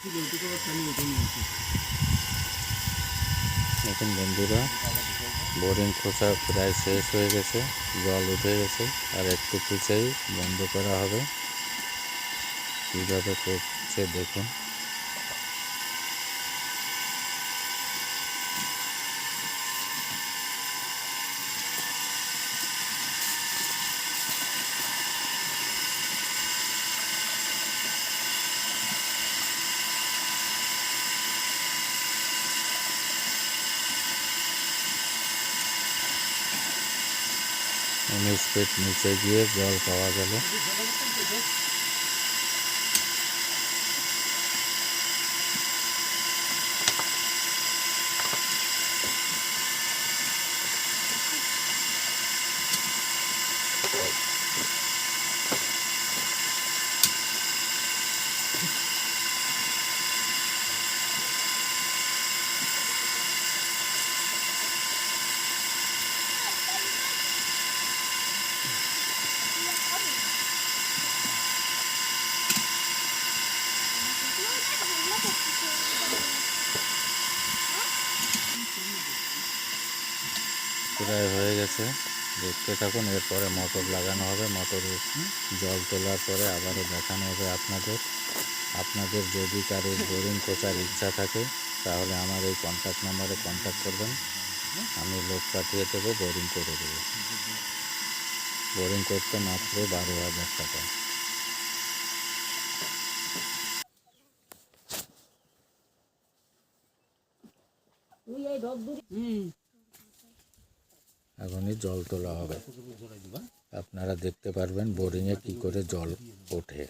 এখন বন্ধুরা বোরিং খোঁচা প্রায় শেষ হয়ে গেছে, জল উঠে গেছে, আর একটু খুঁচেই বন্ধ করা হবে। কীভাবে করছে দেখুন। উনিশ ফিট নিচে গিয়ে জল পাওয়া গেল। প্রায় হয়ে গেছে, দেখতে থাকুন। এরপরে মোটর লাগানো হবে, মোটরে জল তোলার পরে আবারও দেখানো হবে আপনাদের যদি কারোর বোরিং খোঁচার ইচ্ছা থাকে তাহলে আমার এই কন্ট্যাক্ট নাম্বারে কন্ট্যাক্ট করবেন, আমি লোক পাঠিয়ে দেবো, বোরিং করে দেবো। বোরিং করতে মাত্র 12,000 টাকা। এখনই জল তোলা হবে, আপনারা দেখতে পারবেন বোরিংয়ে কী করে জল ওঠে।